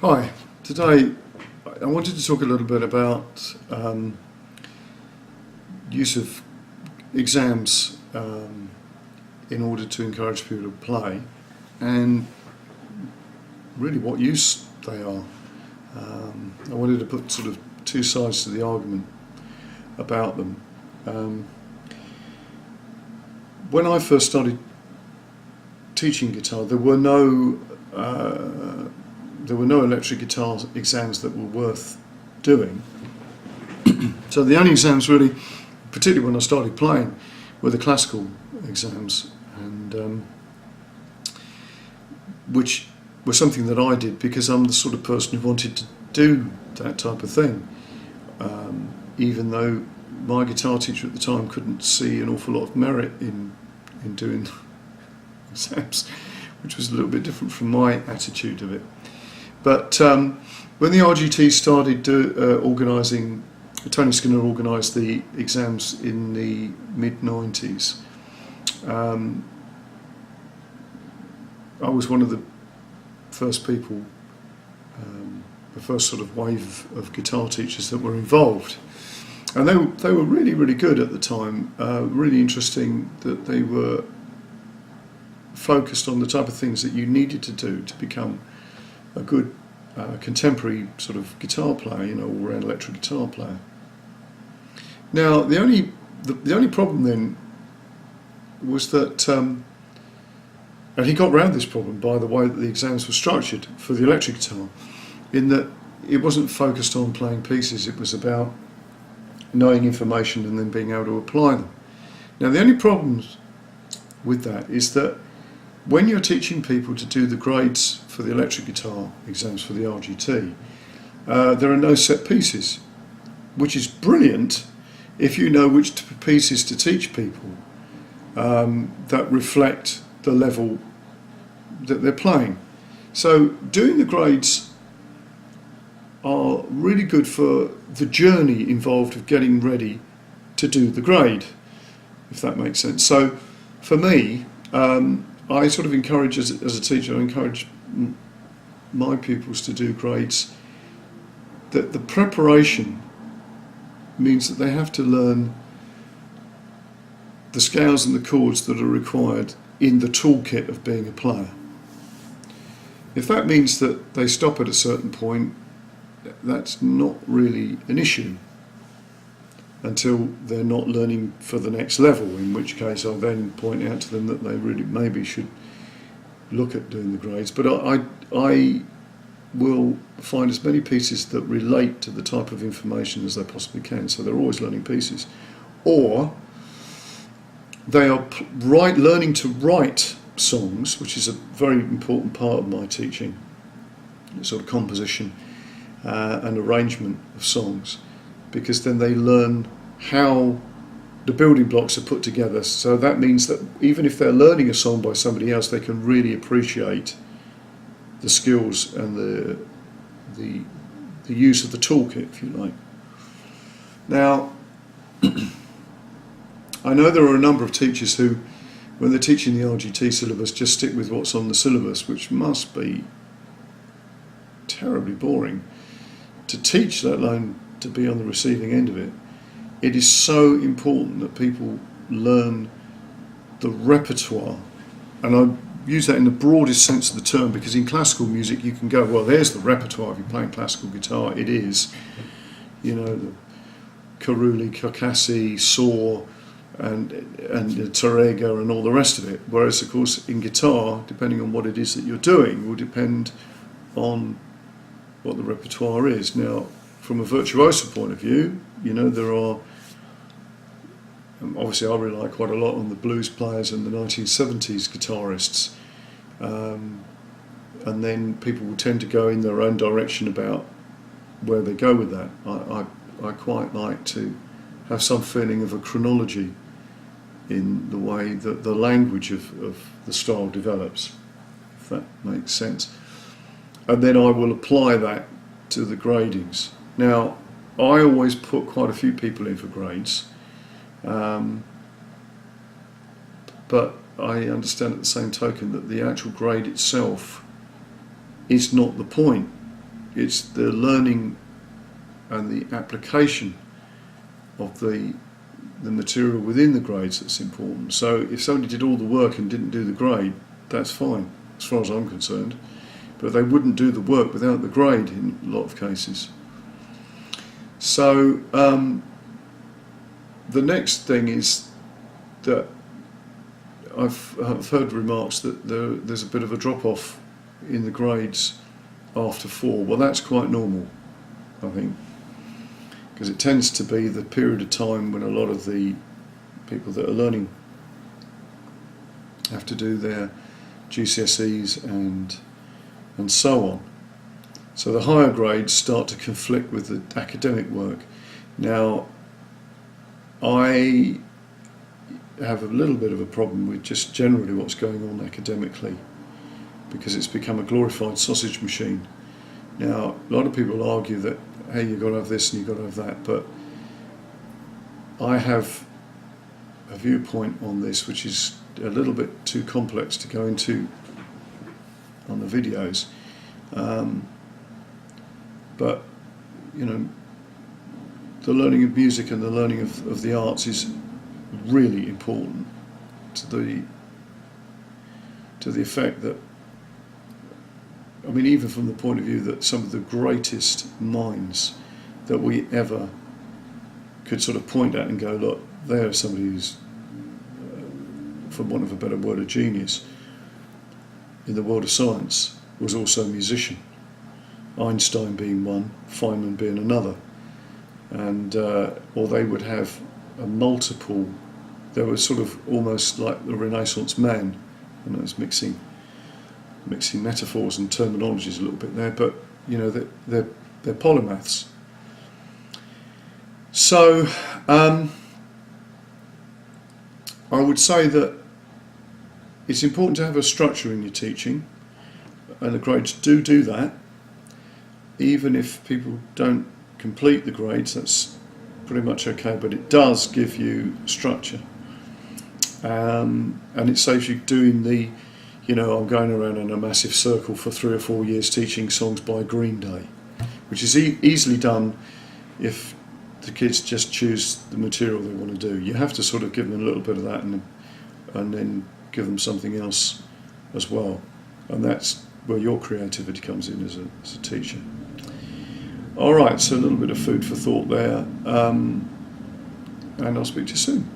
Hi, today I wanted to talk a little bit about use of exams in order to encourage people to play and really what use they are. I wanted to put sort of two sides to the argument about them. When I first started teaching guitar, there were no electric guitar exams that were worth doing. So the only exams really, particularly when I started playing, were the classical exams, and which was something that I did because I'm the sort of person who wanted to do that type of thing. Even though my guitar teacher at the time couldn't see an awful lot of merit in doing exams, which was a little bit different from my attitude of it. But when the RGT started organising, Tony Skinner organised the exams in the mid-90s. I was one of the first people, the first sort of wave of guitar teachers that were involved. And they were really, really good at the time, really interesting that they were focused on the type of things that you needed to do to become a good contemporary sort of guitar player, all-round electric guitar player. Now, the only problem then was that, and he got around this problem by the way that the exams were structured for the electric guitar, in that it wasn't focused on playing pieces, it was about knowing information and then being able to apply them. Now, the only problems with that is that when you're teaching people to do the grades for the electric guitar exams for the RGT, there are no set pieces, which is brilliant if you know which pieces to teach people that reflect the level that they're playing. So doing the grades are really good for the journey involved of getting ready to do the grade, if that makes sense. So for me, I sort of encourage, as a teacher, I encourage my pupils to do grades, that the preparation means that they have to learn the scales and the chords that are required in the toolkit of being a player. If that means that they stop at a certain point, that's not really an issue until they're not learning for the next level, in which case I then point out to them that they really maybe should look at doing the grades. But I will find as many pieces that relate to the type of information as they possibly can, so they're always learning pieces. Or they are learning to write songs, which is a very important part of my teaching, sort of composition and arrangement of songs, because then they learn how the building blocks are put together. So that means that even if they're learning a song by somebody else, they can really appreciate the skills and the use of the toolkit, if you like. Now, I know there are a number of teachers who, when they're teaching the RGT syllabus, just stick with what's on the syllabus, which must be terribly boring to teach, let alone to be on the receiving end of it. It is so important that people learn the repertoire, and I use that in the broadest sense of the term, because in classical music you can go, well, there's the repertoire. If you're playing classical guitar, it is, the Caruli, Circassi, Saw, and Tarrega and all the rest of it. Whereas, of course, in guitar, depending on what it is that you're doing, will depend on what the repertoire is. Now, from a virtuoso point of view, there are, obviously I rely quite a lot on the blues players and the 1970s guitarists, and then people will tend to go in their own direction about where they go with that. I quite like to have some feeling of a chronology in the way that the language of the style develops, if that makes sense. And then I will apply that to the gradings. Now, I always put quite a few people in for grades, but I understand at the same token that the actual grade itself is not the point. it's the learning and the application of the material within the grades that's important. So if somebody did all the work and didn't do the grade, that's fine, as far as I'm concerned. But they wouldn't do the work without the grade in a lot of cases. So the next thing is that I've heard remarks that there's a bit of a drop-off in the grades after 4. Well, that's quite normal, I think, because it tends to be the period of time when a lot of the people that are learning have to do their GCSEs and so on. So the higher grades start to conflict with the academic work. Now, I have a little bit of a problem with just generally what's going on academically, because it's become a glorified sausage machine. Now, a lot of people argue that, hey, you've got to have this and you've got to have that, but I have a viewpoint on this which is a little bit too complex to go into on the videos. But, you know, the learning of music and the learning of the arts is really important to the effect that, I mean, even from the point of view that some of the greatest minds that we ever could sort of point at and go, look, there's somebody who's, for want of a better word, a genius in the world of science, was also a musician. Einstein being one, Feynman being another. And or they would have a multiple, they were sort of almost like the Renaissance man. I know it's mixing metaphors and terminologies a little bit there, but you know, they're polymaths. So I would say that it's important to have a structure in your teaching, and the grades do that. Even if people don't complete the grades, that's pretty much okay, but it does give you structure. And it saves you doing the, you know, I'm going around in a massive circle for 3 or 4 years teaching songs by Green Day, which is easily done if the kids just choose the material they want to do. You have to sort of give them a little bit of that and then give them something else as well. And that's where your creativity comes in as a teacher. All right, so a little bit of food for thought there, and I'll speak to you soon.